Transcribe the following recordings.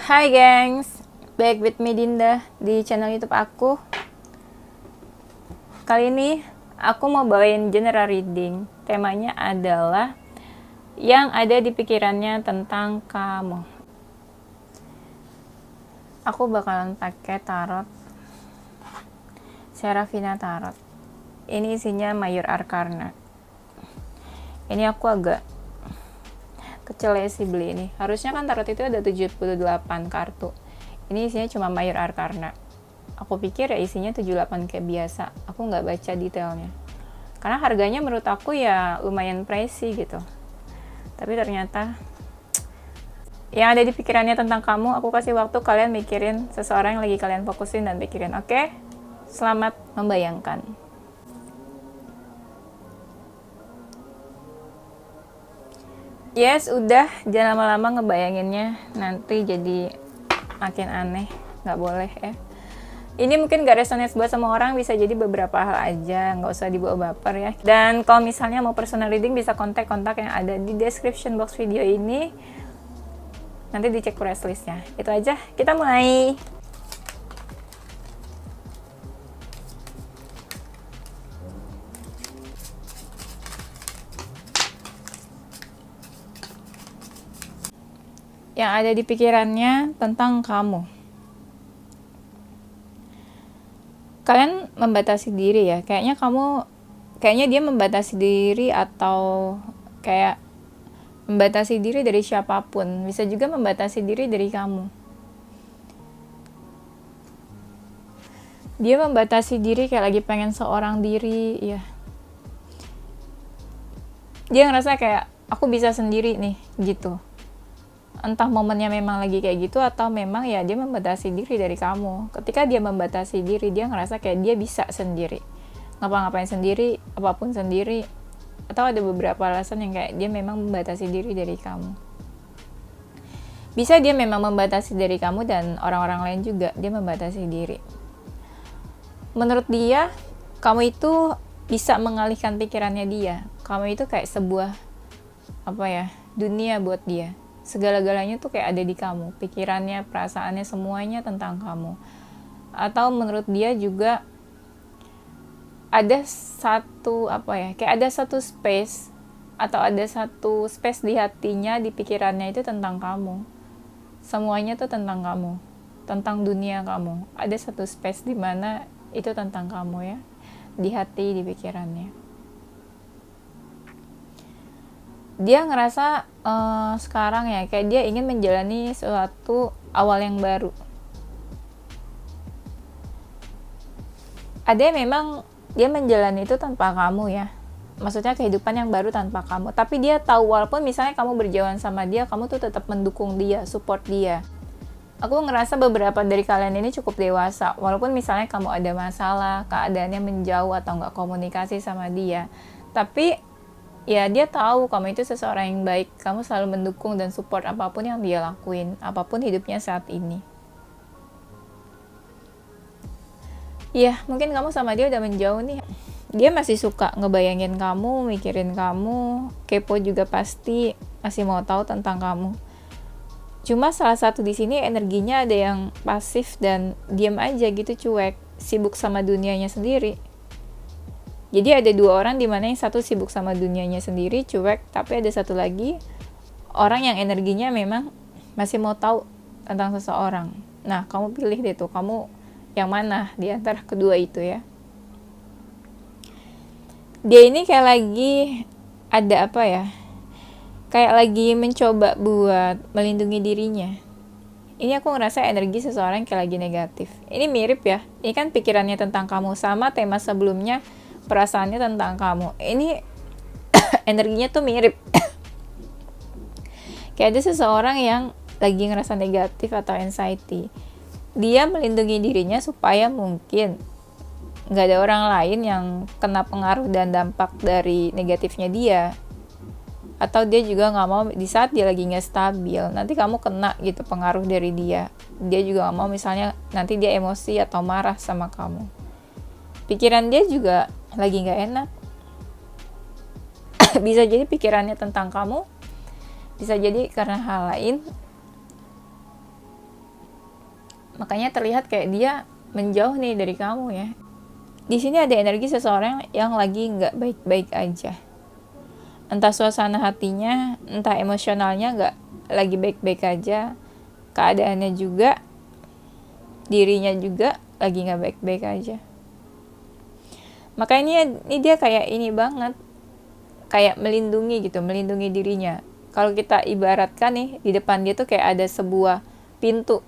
Hai gengs, back with me Dinda di channel YouTube aku. Kali ini aku mau bawain general reading. Temanya adalah yang ada di pikirannya tentang kamu. Aku bakalan pakai tarot Seraphina Tarot. Ini isinya Major Arcana. Ini aku agak kecil ya sih beli ini. Harusnya kan tarot itu ada 78 kartu. Ini isinya cuma Major Arcana. Aku pikir ya isinya 78 kayak biasa. Aku nggak baca detailnya. Karena harganya menurut aku ya lumayan pricey gitu. Tapi ternyata yang ada di pikirannya tentang kamu, aku kasih waktu kalian mikirin seseorang yang lagi kalian fokusin dan pikirin. Oke? Selamat membayangkan. Yes, udah. Jangan lama-lama ngebayanginnya. Nanti jadi makin aneh. Nggak boleh ya. Ini mungkin gak resonate buat semua orang, bisa jadi beberapa hal aja, nggak usah dibawa baper ya. Dan kalau misalnya mau personal reading, bisa kontak-kontak yang ada di description box video ini. Nanti dicek price listnya. Itu aja, kita mulai. Yang ada di pikirannya tentang kamu. Kalian membatasi diri ya, kayaknya dia membatasi diri atau kayak membatasi diri dari siapapun, bisa juga membatasi diri dari kamu. Dia membatasi diri kayak lagi pengen seorang diri ya. Dia ngerasa kayak aku bisa sendiri nih gitu. Entah momennya memang lagi kayak gitu atau memang ya dia membatasi diri dari kamu. Ketika dia membatasi diri, dia ngerasa kayak dia bisa sendiri, ngapa-ngapain sendiri, apapun sendiri. Atau ada beberapa alasan yang kayak dia memang membatasi diri dari kamu. Bisa dia memang membatasi dari kamu dan orang-orang lain juga dia membatasi diri. Menurut dia, kamu itu bisa mengalihkan pikirannya dia. Kamu itu kayak sebuah dunia buat dia. Segala-galanya tuh kayak ada di kamu, pikirannya, perasaannya, semuanya tentang kamu. Atau menurut dia juga ada kayak ada satu space atau ada satu space di hatinya, di pikirannya itu tentang kamu. Semuanya tuh tentang kamu, tentang dunia kamu. Ada satu space di mana itu tentang kamu ya, di hati, di pikirannya. Dia ngerasa sekarang ya kayak dia ingin menjalani suatu awal yang baru. Ada memang dia menjalani itu tanpa kamu ya, maksudnya kehidupan yang baru tanpa kamu. Tapi dia tahu walaupun misalnya kamu berjauhan sama dia, kamu tuh tetap mendukung dia, support dia. Aku ngerasa beberapa dari kalian ini cukup dewasa, walaupun misalnya kamu ada masalah, keadaannya menjauh atau nggak komunikasi sama dia, tapi ya dia tahu kamu itu seseorang yang baik. Kamu selalu mendukung dan support apapun yang dia lakuin, apapun hidupnya saat ini. Ya mungkin kamu sama dia udah menjauh nih. Dia masih suka ngebayangin kamu, mikirin kamu, kepo juga pasti, masih mau tahu tentang kamu. Cuma salah satu di sini energinya ada yang pasif dan diam aja gitu, cuek, sibuk sama dunianya sendiri. Jadi ada dua orang di mana yang satu sibuk sama dunianya sendiri, cuek, tapi ada satu lagi orang yang energinya memang masih mau tahu tentang seseorang. Nah, kamu pilih deh tuh, kamu yang mana di antara kedua itu ya. Dia ini kayak lagi ada kayak lagi mencoba buat melindungi dirinya. Ini aku ngerasa energi seseorang kayak lagi negatif. Ini mirip ya, ini kan pikirannya tentang kamu, sama tema sebelumnya perasaannya tentang kamu. Ini energinya tuh mirip. Kayak ada seseorang yang lagi ngerasa negatif atau anxiety. Dia melindungi dirinya supaya mungkin nggak ada orang lain yang kena pengaruh dan dampak dari negatifnya dia. Atau dia juga nggak mau di saat dia lagi nggak stabil, nanti kamu kena gitu pengaruh dari dia. Dia juga nggak mau misalnya nanti dia emosi atau marah sama kamu. Pikiran dia juga lagi nggak enak. Bisa jadi pikirannya tentang kamu, bisa jadi karena hal lain. Makanya terlihat kayak dia menjauh nih dari kamu ya. Di sini ada energi seseorang yang lagi nggak baik-baik aja. Entah suasana hatinya, entah emosionalnya nggak lagi baik-baik aja. Keadaannya juga, dirinya juga lagi nggak baik-baik aja. Makanya ini dia kayak ini banget, kayak melindungi gitu, melindungi dirinya. Kalau kita ibaratkan nih, di depan dia tuh kayak ada sebuah pintu.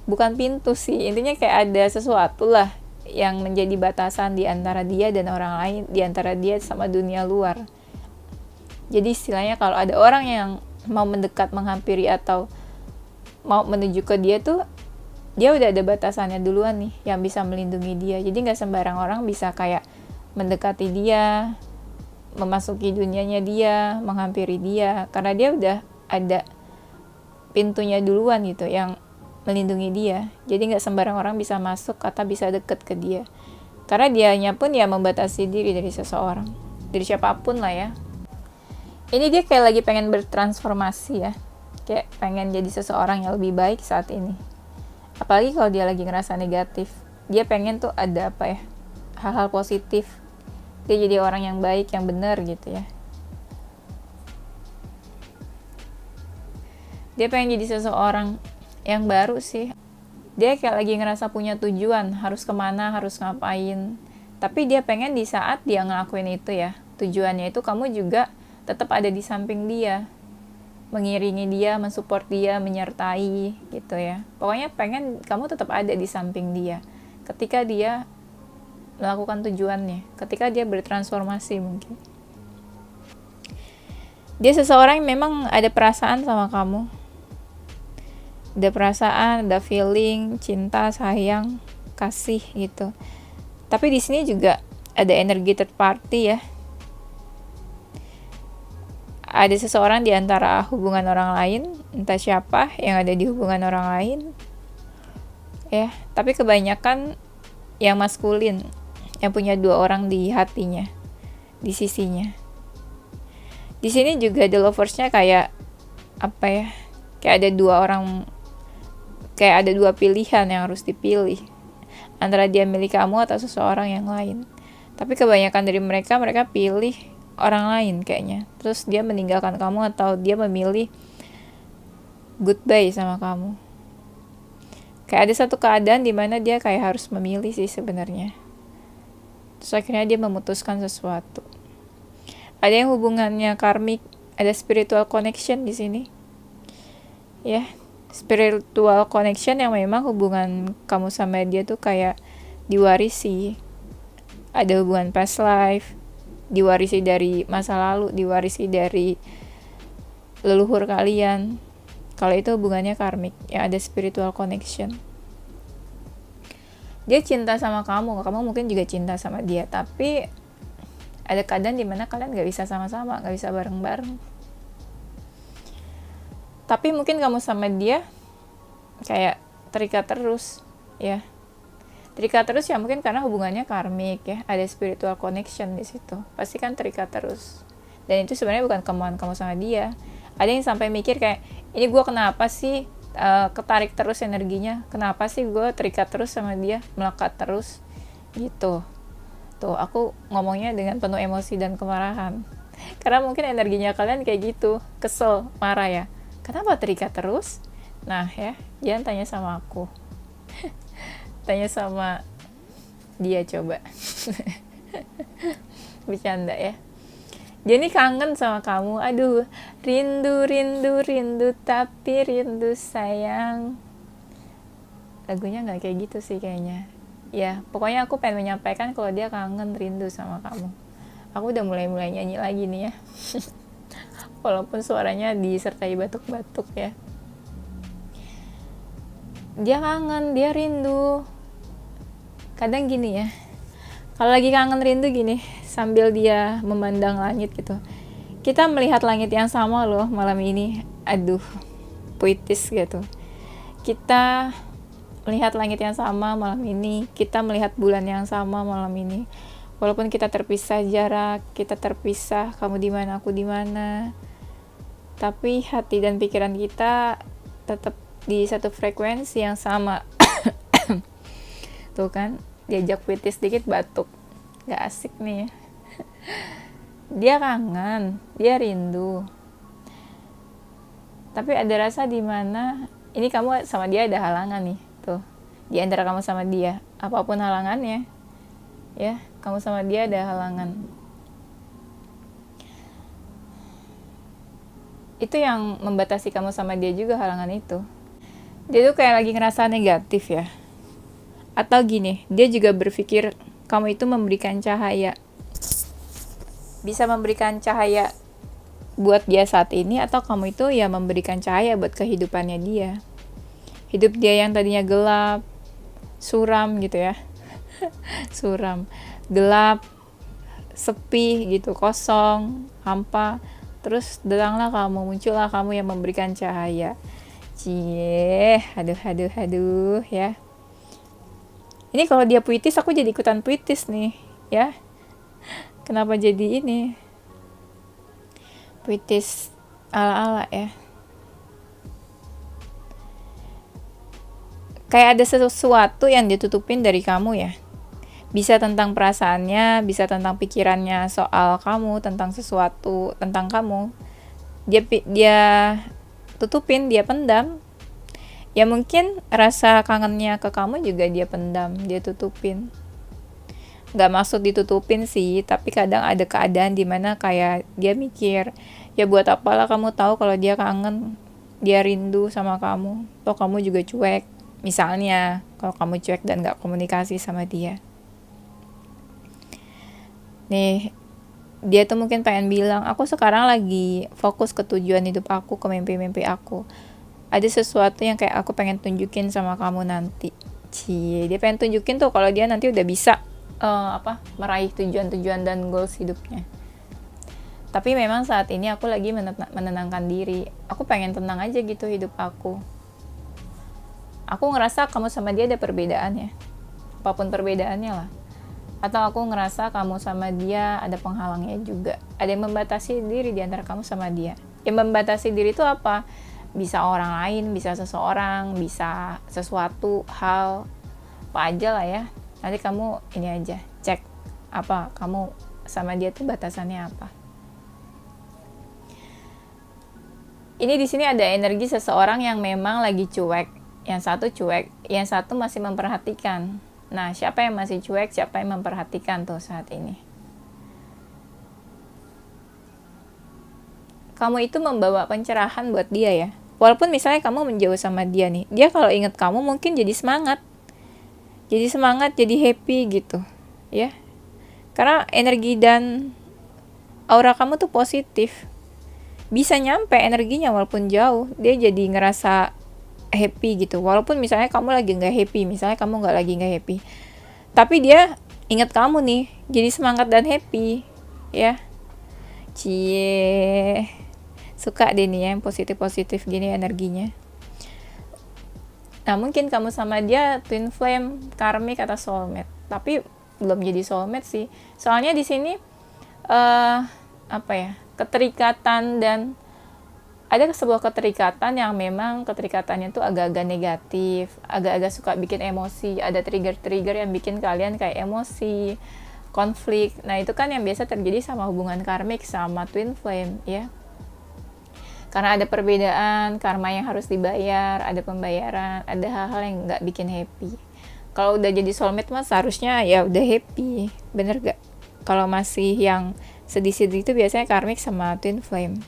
Bukan pintu sih, intinya kayak ada sesuatu lah yang menjadi batasan di antara dia dan orang lain, di antara dia sama dunia luar. Jadi istilahnya kalau ada orang yang mau mendekat, menghampiri atau mau menuju ke dia tuh, dia udah ada batasannya duluan nih yang bisa melindungi dia. Jadi gak sembarang orang bisa kayak mendekati dia, memasuki dunianya dia, menghampiri dia, karena dia udah ada pintunya duluan gitu yang melindungi dia. Jadi gak sembarang orang bisa masuk atau bisa deket ke dia, karena dianya pun ya membatasi diri dari seseorang, dari siapapun lah ya. Ini dia kayak lagi pengen bertransformasi ya, kayak pengen jadi seseorang yang lebih baik saat ini. Apalagi kalau dia lagi ngerasa negatif, dia pengen tuh ada apa ya, hal-hal positif. Dia jadi orang yang baik, yang benar gitu ya. Dia pengen jadi seseorang yang baru sih. Dia kayak lagi ngerasa punya tujuan, harus kemana, harus ngapain. Tapi dia pengen di saat dia ngelakuin itu ya, tujuannya itu kamu juga tetap ada di samping dia, mengiringi dia, mensupport dia, menyertai gitu ya. Pokoknya pengen kamu tetap ada di samping dia ketika dia melakukan tujuannya, ketika dia bertransformasi mungkin. Dia seseorang yang memang ada perasaan sama kamu. Ada perasaan, ada feeling, cinta, sayang, kasih gitu. Tapi di sini juga ada energi third party ya. Ada seseorang di antara hubungan orang lain, entah siapa yang ada di hubungan orang lain. Ya, tapi kebanyakan yang maskulin, yang punya dua orang di hatinya, di sisinya. Di sini juga the lovers-nya kayak apa ya? Kayak ada dua orang, kayak ada dua pilihan yang harus dipilih antara dia milik kamu atau seseorang yang lain. Tapi kebanyakan dari mereka pilih orang lain kayaknya. Terus dia meninggalkan kamu atau dia memilih goodbye sama kamu. Kayak ada satu keadaan di mana dia kayak harus memilih sih sebenarnya. Terus akhirnya dia memutuskan sesuatu. Ada yang hubungannya karmik, ada spiritual connection di sini. Ya, spiritual connection yang memang hubungan kamu sama dia tuh kayak diwarisi. Ada hubungan past life, diwarisi dari masa lalu, diwarisi dari leluhur kalian. Kalau itu hubungannya karmik, ya ada spiritual connection. Dia cinta sama kamu mungkin juga cinta sama dia, tapi ada keadaan dimana kalian gak bisa sama-sama, gak bisa bareng-bareng. Tapi mungkin kamu sama dia kayak terikat terus, ya. Terikat terus ya mungkin karena hubungannya karmik ya, ada spiritual connection di situ. Pasti kan terikat terus. Dan itu sebenarnya bukan kemauan kamu sama dia. Ada yang sampai mikir kayak, ini gue kenapa sih ketarik terus energinya? Kenapa sih gue terikat terus sama dia, melekat terus gitu. Tuh, aku ngomongnya dengan penuh emosi dan kemarahan. Karena mungkin energinya kalian kayak gitu, kesel, marah ya. Kenapa terikat terus? Nah ya, jangan tanya sama aku. Tanya sama dia coba. Bercanda ya. Dia nih kangen sama kamu. Aduh, rindu tapi rindu sayang. Lagunya gak kayak gitu sih kayaknya. Ya, pokoknya aku pengen menyampaikan kalau dia kangen, rindu sama kamu. Aku udah mulai nyanyi lagi nih ya. Walaupun suaranya disertai batuk-batuk ya. Dia kangen, dia rindu. Kadang gini ya, kalau lagi kangen rindu gini, sambil dia memandang langit gitu, kita melihat langit yang sama loh malam ini. Aduh, puitis gitu. Kita melihat langit yang sama malam ini, kita melihat bulan yang sama malam ini. Walaupun kita terpisah jarak, kita terpisah, kamu di mana, aku di mana, tapi hati dan pikiran kita tetap di satu frekuensi yang sama. Tuh kan, diajak puitis dikit batuk, gak asik nih ya. Dia kangen, dia rindu, tapi ada rasa di mana ini kamu sama dia ada halangan nih. Tuh, di antara kamu sama dia, apapun halangannya ya, kamu sama dia ada halangan. Itu yang membatasi kamu sama dia juga, halangan itu. Dia tuh kayak lagi ngerasa negatif ya. Atau gini, dia juga berpikir kamu itu memberikan cahaya. Bisa memberikan cahaya buat dia saat ini, atau kamu itu ya memberikan cahaya buat kehidupannya dia. Hidup dia yang tadinya gelap, suram gitu ya. Suram, gelap, sepi gitu, kosong, hampa. Terus datanglah kamu, muncullah kamu yang memberikan cahaya. Cie, aduh ya. Ini kalau dia puitis, aku jadi ikutan puitis nih ya. Kenapa jadi ini? Puitis ala-ala ya. Kayak ada sesuatu yang ditutupin dari kamu ya. Bisa tentang perasaannya, bisa tentang pikirannya soal kamu, tentang sesuatu, tentang kamu. Dia tutupin, dia pendam. Ya mungkin rasa kangennya ke kamu juga dia pendam, dia tutupin. Gak maksud ditutupin sih, tapi kadang ada keadaan dimana kayak dia mikir, ya buat apalah kamu tahu kalau dia kangen, dia rindu sama kamu, toh kamu juga cuek. Misalnya, kalau kamu cuek dan gak komunikasi sama dia. Nih, dia tuh mungkin pengen bilang, aku sekarang lagi fokus ke tujuan hidup aku, ke mimpi-mimpi aku. Ada sesuatu yang kayak aku pengen tunjukin sama kamu nanti. Dia pengen tunjukin tuh kalau dia nanti udah bisa meraih tujuan-tujuan dan goals hidupnya. Tapi memang saat ini aku lagi menenangkan diri. Aku pengen tenang aja gitu hidup aku. Aku ngerasa kamu sama dia ada perbedaan ya. Apapun perbedaannya lah. Atau aku ngerasa kamu sama dia ada penghalangnya juga. Ada yang membatasi diri di antara kamu sama dia. Yang membatasi diri itu apa? Bisa orang lain, bisa seseorang, bisa sesuatu, hal, apa aja lah ya. Nanti kamu ini aja, cek apa kamu sama dia tuh batasannya apa. Ini di sini ada energi seseorang yang memang lagi cuek, yang satu cuek, yang satu masih memperhatikan. Nah, siapa yang masih cuek, siapa yang memperhatikan tuh saat ini? Kamu itu membawa pencerahan buat dia ya. Walaupun misalnya kamu menjauh sama dia nih, dia kalau inget kamu mungkin jadi semangat, jadi happy gitu ya, karena energi dan aura kamu tuh positif, bisa nyampe energinya walaupun jauh, dia jadi ngerasa happy gitu. Walaupun misalnya kamu lagi nggak happy, tapi dia ingat kamu nih, jadi semangat dan happy ya. Suka deh nih ya yang positif gini energinya. Nah, mungkin kamu sama dia twin flame, karmic atau soulmate. Tapi belum jadi soulmate sih. Soalnya di sini keterikatan, dan ada sebuah keterikatan yang memang keterikatannya tuh agak-agak negatif, agak-agak suka bikin emosi, ada trigger-trigger yang bikin kalian kayak emosi, konflik. Nah, itu kan yang biasa terjadi sama hubungan karmic sama twin flame ya. Karena ada perbedaan, karma yang harus dibayar, ada pembayaran, ada hal-hal yang nggak bikin happy. Kalau udah jadi soulmate mas seharusnya ya udah happy, bener gak? Kalau masih yang sedih-sedih itu biasanya karmic sama twin flame.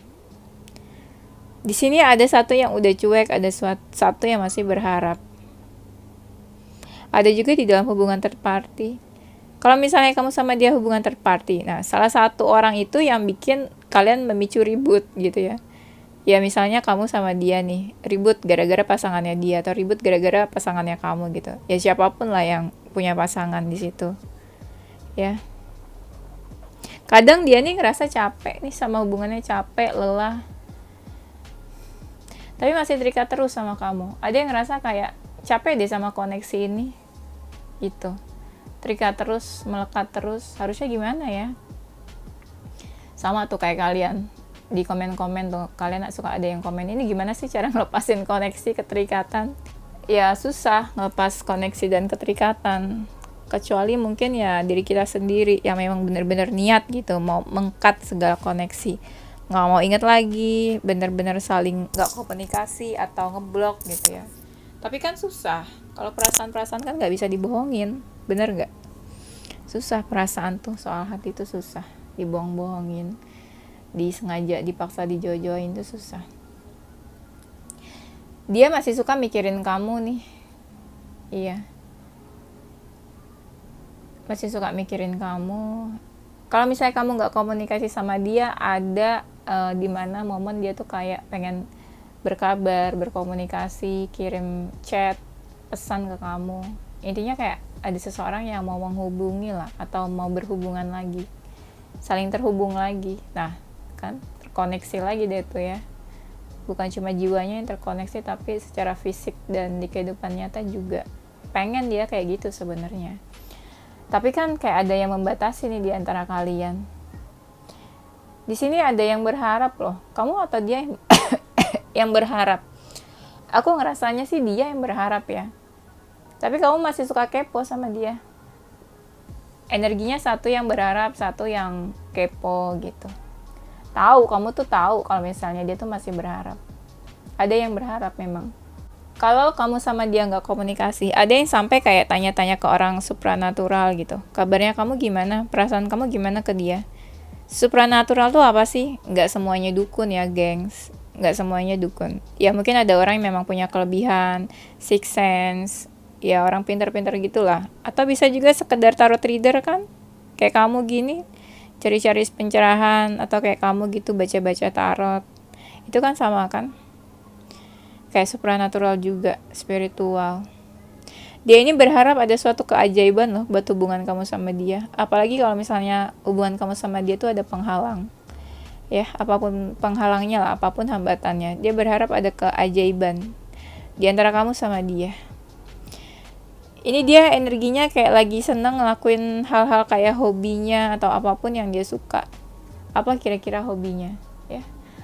Di sini ada satu yang udah cuek, ada satu yang masih berharap. Ada juga di dalam hubungan third party. Kalau misalnya kamu sama dia hubungan third party, nah salah satu orang itu yang bikin kalian memicu ribut gitu ya. Ya misalnya kamu sama dia nih, ribut gara-gara pasangannya dia, atau ribut gara-gara pasangannya kamu gitu. Ya siapapun lah yang punya pasangan di situ. Ya. Kadang dia nih ngerasa capek nih sama hubungannya, capek, lelah. Tapi masih terikat terus sama kamu. Ada yang ngerasa kayak capek deh sama koneksi ini. Gitu. Terikat terus, melekat terus. Harusnya gimana ya? Sama tuh kayak kalian. di komen-komen tuh, kalian suka ada yang komen, ini gimana sih cara ngelepasin koneksi keterikatan. Ya susah ngelepas koneksi dan keterikatan, kecuali mungkin ya diri kita sendiri yang memang benar-benar niat gitu mau mengkat segala koneksi, nggak mau ingat lagi, benar-benar saling nggak komunikasi atau ngeblok gitu ya. Tapi kan susah, kalau perasaan-perasaan kan nggak bisa dibohongin, bener nggak? Susah perasaan tuh, soal hati tuh susah dibohong-bohongin, disengaja dipaksa dijojoin tuh susah. Dia masih suka mikirin kamu nih, iya, masih suka mikirin kamu. Kalau misalnya kamu nggak komunikasi sama dia, ada di mana momen dia tuh kayak pengen berkabar, berkomunikasi, kirim chat, pesan ke kamu. Intinya kayak ada seseorang yang mau menghubungi lah, atau mau berhubungan lagi, saling terhubung lagi. Nah, kan terkoneksi lagi deh tuh ya. Bukan cuma jiwanya yang terkoneksi, tapi secara fisik dan di kehidupan nyata juga pengen dia kayak gitu sebenarnya. Tapi kan kayak ada yang membatasi nih di antara kalian. Di sini ada yang berharap loh, kamu atau dia yang berharap. Aku ngerasanya sih dia yang berharap ya. Tapi kamu masih suka kepo sama dia. Energinya satu yang berharap, satu yang kepo gitu. Kamu tuh tahu kalau misalnya dia tuh masih berharap. Ada yang berharap memang. Kalau kamu sama dia nggak komunikasi, ada yang sampai kayak tanya-tanya ke orang supranatural gitu. Kabarnya kamu gimana? Perasaan kamu gimana ke dia? Supranatural tuh apa sih? Nggak semuanya dukun ya, gengs. Nggak semuanya dukun. Ya mungkin ada orang yang memang punya kelebihan, sixth sense, ya orang pintar-pintar gitulah. Atau bisa juga sekedar tarot reader kan? Kayak kamu gini, cari-cari pencerahan, atau kayak kamu gitu baca-baca tarot. Itu kan sama kan? Kayak supranatural juga, spiritual. Dia ini berharap ada suatu keajaiban loh buat hubungan kamu sama dia. Apalagi kalau misalnya hubungan kamu sama dia tuh ada penghalang. Ya, apapun penghalangnya lah, apapun hambatannya. Dia berharap ada keajaiban di antara kamu sama dia. Ini dia energinya kayak lagi seneng ngelakuin hal-hal kayak hobinya atau apapun yang dia suka. Apa kira-kira hobinya? Ya,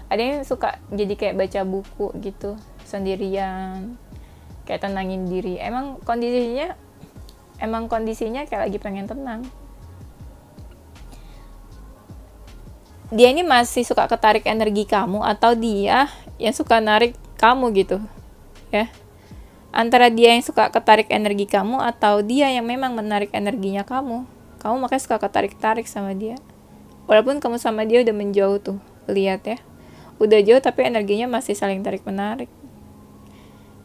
ada yang suka jadi kayak baca buku gitu sendirian, kayak tenangin diri. Emang kondisinya kayak lagi pengen tenang. Dia ini masih suka ketarik energi kamu, atau dia yang suka narik kamu gitu ya. Antara dia yang suka ketarik energi kamu, atau dia yang memang menarik energinya kamu makanya suka ketarik-tarik sama dia. Walaupun kamu sama dia udah menjauh tuh, lihat ya, udah jauh tapi energinya masih saling tarik-menarik.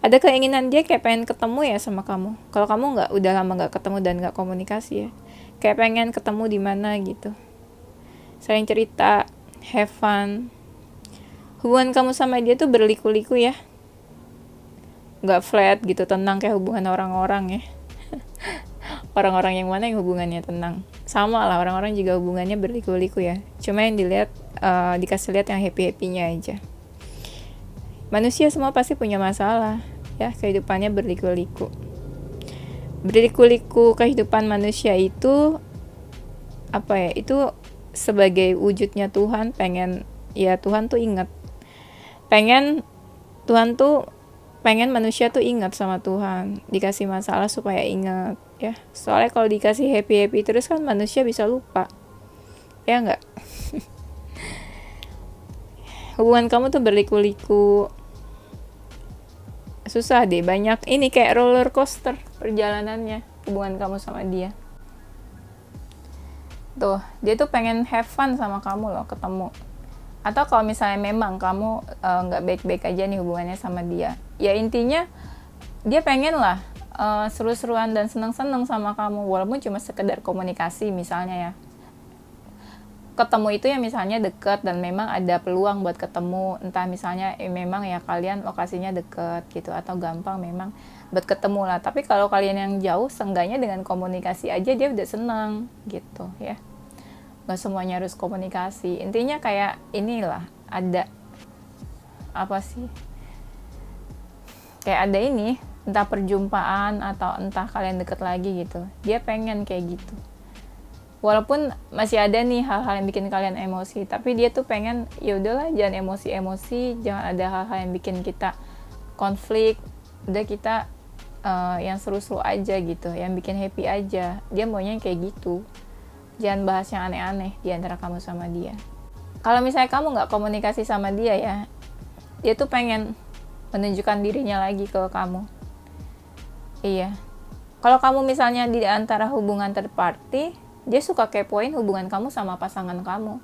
Ada keinginan dia kayak pengen ketemu ya sama kamu. Kalau kamu udah lama nggak ketemu dan nggak komunikasi ya, kayak pengen ketemu di mana gitu, saling cerita, have fun. Hubungan kamu sama dia tuh berliku-liku ya, nggak flat gitu, tenang kayak hubungan orang-orang ya. Orang-orang yang mana yang hubungannya tenang? Sama lah, orang-orang juga hubungannya berliku-liku ya. Cuma yang dikasih lihat yang happy-happynya aja. Manusia semua pasti punya masalah ya, kehidupannya berliku-liku. Berliku-liku kehidupan manusia itu apa ya? Itu sebagai wujudnya Tuhan, Tuhan tuh ingat. Pengen manusia tuh ingat sama Tuhan, dikasih masalah supaya ingat ya. Soalnya kalau dikasih happy-happy terus kan manusia bisa lupa. Ya enggak? Hubungan kamu tuh berliku-liku. Susah deh, banyak ini kayak roller coaster perjalanannya hubungan kamu sama dia. Tuh, dia tuh pengen have fun sama kamu loh, ketemu. Atau kalau misalnya memang kamu nggak baik-baik aja nih hubungannya sama dia, ya intinya dia pengen lah seru-seruan dan seneng-seneng sama kamu, walaupun cuma sekedar komunikasi misalnya ya. Ketemu itu ya misalnya deket dan memang ada peluang buat ketemu, entah misalnya memang ya kalian lokasinya deket gitu, atau gampang memang buat ketemu lah. Tapi kalau kalian yang jauh, seenggaknya dengan komunikasi aja dia udah seneng gitu ya. Gak semuanya harus komunikasi. Intinya kayak inilah, ada apa sih, kayak ada ini, entah perjumpaan atau entah kalian deket lagi gitu. Dia pengen kayak gitu, walaupun masih ada nih hal-hal yang bikin kalian emosi, tapi dia tuh pengen ya udahlah, jangan emosi-emosi, jangan ada hal-hal yang bikin kita konflik, udah kita yang seru-seru aja gitu, yang bikin happy aja. Dia maunya kayak gitu, jangan bahas yang aneh-aneh di antara kamu sama dia. Kalau misalnya kamu nggak komunikasi sama dia ya, dia tuh pengen menunjukkan dirinya lagi ke kamu. Iya, kalau kamu misalnya di antara hubungan third party, dia suka kepoin hubungan kamu sama pasangan kamu.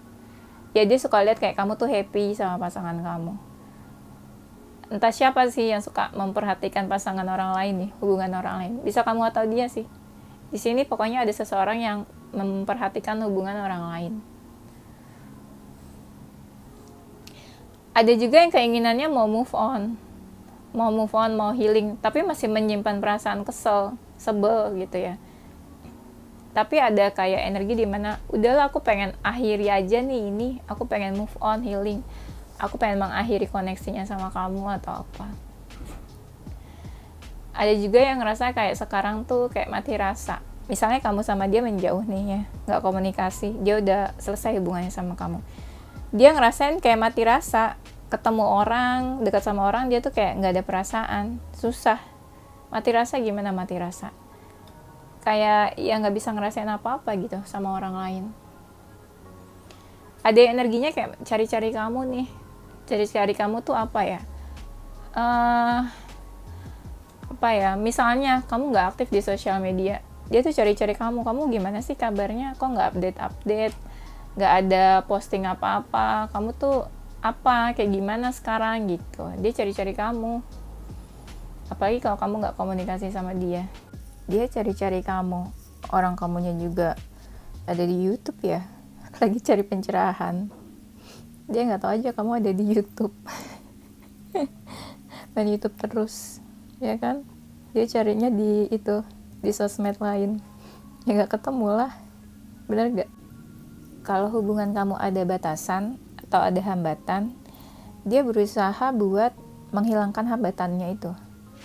Ya dia suka lihat kayak kamu tuh happy sama pasangan kamu. Entah siapa sih yang suka memperhatikan pasangan orang lain nih, hubungan orang lain. Bisa kamu atau dia sih. Di sini pokoknya ada seseorang yang memperhatikan hubungan orang lain. Ada juga yang keinginannya mau move on, mau healing, tapi masih menyimpan perasaan kesel, sebel gitu ya. Tapi ada kayak energi di mana udahlah, aku pengen akhiri aja nih ini, aku pengen move on, healing, aku pengen mengakhiri koneksinya sama kamu atau apa. Ada juga yang ngerasa kayak sekarang tuh kayak mati rasa. Misalnya kamu sama dia menjauh nih ya, nggak komunikasi, dia udah selesai hubungannya sama kamu. Dia ngerasain kayak mati rasa, ketemu orang, dekat sama orang, dia tuh kayak nggak ada perasaan, susah. Mati rasa gimana mati rasa? Kayak ya nggak bisa ngerasain apa-apa gitu sama orang lain. Ada energinya kayak cari-cari kamu nih. Cari-cari kamu tuh apa ya? Apa ya? Misalnya kamu nggak aktif di sosial media, dia tuh cari-cari kamu. Kamu gimana sih kabarnya? Kok nggak update? Nggak ada posting apa-apa. Kamu tuh apa? Kayak gimana sekarang gitu? Dia cari-cari kamu. Apalagi kalau kamu nggak komunikasi sama dia. Dia cari-cari kamu. Orang kamunya juga ada di YouTube ya, lagi cari pencerahan. Dia nggak tahu aja kamu ada di YouTube. Main YouTube terus, ya kan? Dia carinya di itu, di sosmed lain. Ya nggak ketemu lah, bener nggak? Kalau hubungan kamu ada batasan atau ada hambatan, dia berusaha buat menghilangkan hambatannya itu,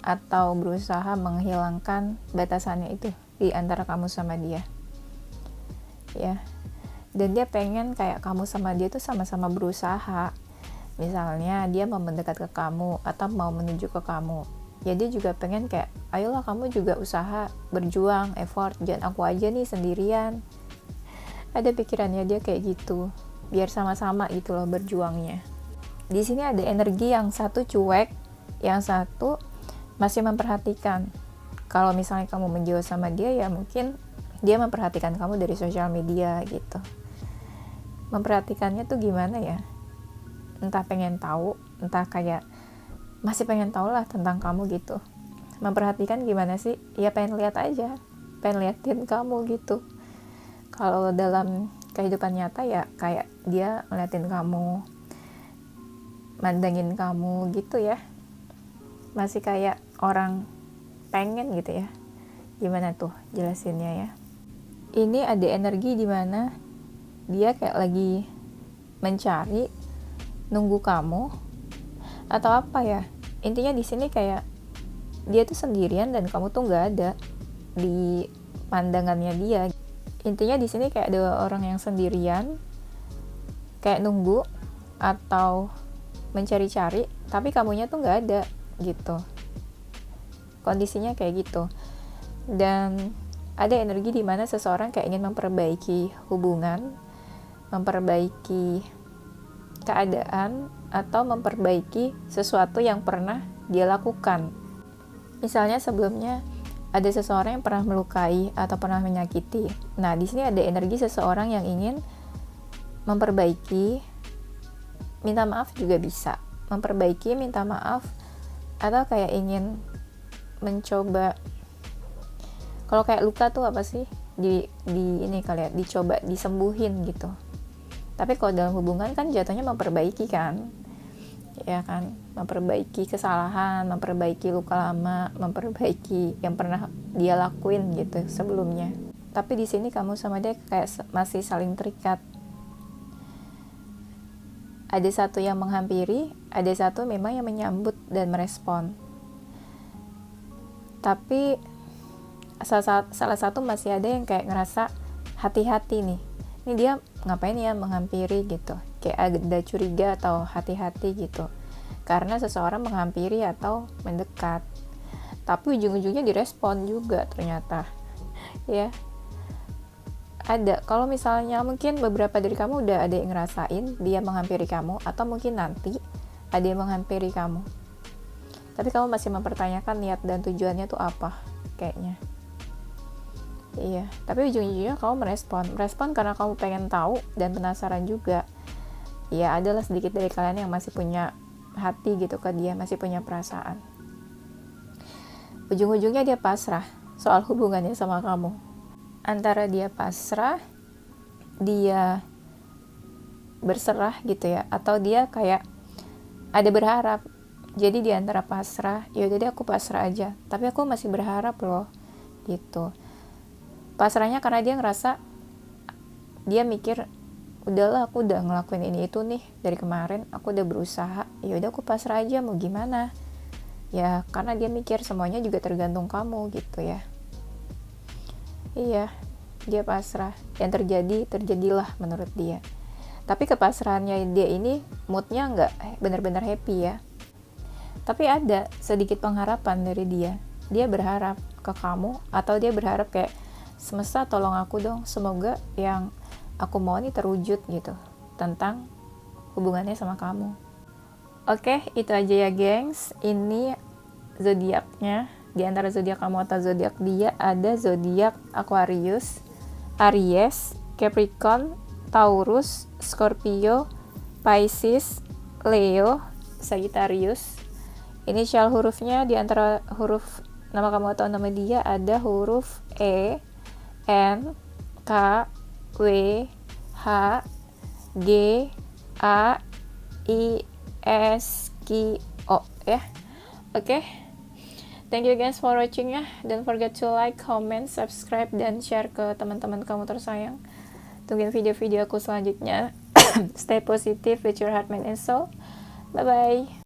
atau berusaha menghilangkan batasannya itu di antara kamu sama dia. Ya. Dan dia pengen kayak kamu sama dia tuh sama-sama berusaha. Misalnya dia mau mendekat ke kamu atau mau menuju ke kamu. Ya dia juga pengen kayak, ayolah kamu juga usaha, berjuang, effort, jangan aku aja nih sendirian. Ada pikirannya dia kayak gitu. Biar sama-sama gitu loh berjuangnya. Di sini ada energi yang satu cuek, yang satu masih memperhatikan. Kalau misalnya kamu menjauh sama dia, ya mungkin dia memperhatikan kamu dari sosial media gitu. Memperhatikannya tuh gimana ya? Entah pengen tahu, entah kayak masih pengen tahu lah tentang kamu gitu. Memperhatikan gimana sih? Ya pengen lihat aja, pengen liatin kamu gitu. Kalau dalam kehidupan nyata ya kayak dia ngeliatin kamu, mandangin kamu gitu ya. Masih kayak orang pengen gitu ya. Gimana tuh jelasinnya ya? Ini ada energi di mana dia kayak lagi mencari, nunggu kamu atau apa ya? Intinya di sini kayak dia tuh sendirian dan kamu tuh nggak ada di pandangannya dia. Intinya di sini kayak ada orang yang sendirian, kayak nunggu atau mencari-cari, tapi kamunya tuh nggak ada gitu. Kondisinya kayak gitu. Dan ada energi di mana seseorang kayak ingin memperbaiki hubungan, memperbaiki keadaan, atau memperbaiki sesuatu yang pernah dia lakukan. Misalnya sebelumnya ada seseorang yang pernah melukai atau pernah menyakiti. Nah, di sini ada energi seseorang yang ingin memperbaiki, minta maaf juga bisa. Memperbaiki, minta maaf, atau kayak ingin mencoba. Kalau kayak luka tuh apa sih? Di ini kali ya, dicoba disembuhin gitu. Tapi kalau dalam hubungan kan jatuhnya memperbaiki kan. Ya kan, memperbaiki kesalahan, memperbaiki luka lama, memperbaiki yang pernah dia lakuin gitu sebelumnya. Tapi di sini kamu sama dia kayak masih saling terikat. Ada satu yang menghampiri, ada satu memang yang menyambut dan merespon. Tapi salah satu masih ada yang kayak ngerasa hati-hati nih. Ini dia ngapain ya menghampiri gitu. Kayak ada curiga atau hati-hati gitu. Karena seseorang menghampiri atau mendekat. Tapi ujung-ujungnya direspon juga ternyata. Ya. Ada. Kalau misalnya mungkin beberapa dari kamu udah ada yang ngerasain dia menghampiri kamu, atau mungkin nanti ada yang menghampiri kamu. Tapi kamu masih mempertanyakan niat dan tujuannya tuh apa kayaknya. Iya, tapi ujung-ujungnya kamu merespon karena kamu pengen tahu dan penasaran juga. Ya, adalah sedikit dari kalian yang masih punya hati gitu ke dia, masih punya perasaan. Ujung-ujungnya dia pasrah soal hubungannya sama kamu. Antara dia pasrah, dia berserah gitu ya, atau dia kayak ada berharap. Jadi di antara pasrah, yaudah deh aku pasrah aja, tapi aku masih berharap loh gitu. Pasrahnya karena dia ngerasa, dia mikir, udahlah aku udah ngelakuin ini itu nih dari kemarin, aku udah berusaha, yaudah aku pasrah aja, mau gimana ya, karena dia mikir semuanya juga tergantung kamu gitu ya. Iya, dia pasrah, yang terjadilah menurut dia. Tapi kepasrahannya dia ini moodnya nggak benar-benar happy ya, tapi ada sedikit pengharapan dari dia berharap ke kamu, atau dia berharap kayak, semesta tolong aku dong, semoga yang aku mau nih terwujud gitu tentang hubungannya sama kamu. Oke, itu aja ya gengs. Ini zodiaknya. Di antara zodiak kamu atau zodiak dia ada zodiak Aquarius, Aries, Capricorn, Taurus, Scorpio, Pisces, Leo, Sagittarius. Inisial hurufnya di antara huruf nama kamu atau nama dia ada huruf E, N, K, W, H, G, A, I, S, Q, O ya. Oke. Thank you guys for watching ya. Don't forget to like, comment, subscribe, dan share ke teman-teman kamu tersayang. Tungguin video-video aku selanjutnya. Stay positive with your heart, mind, and soul. Bye-bye.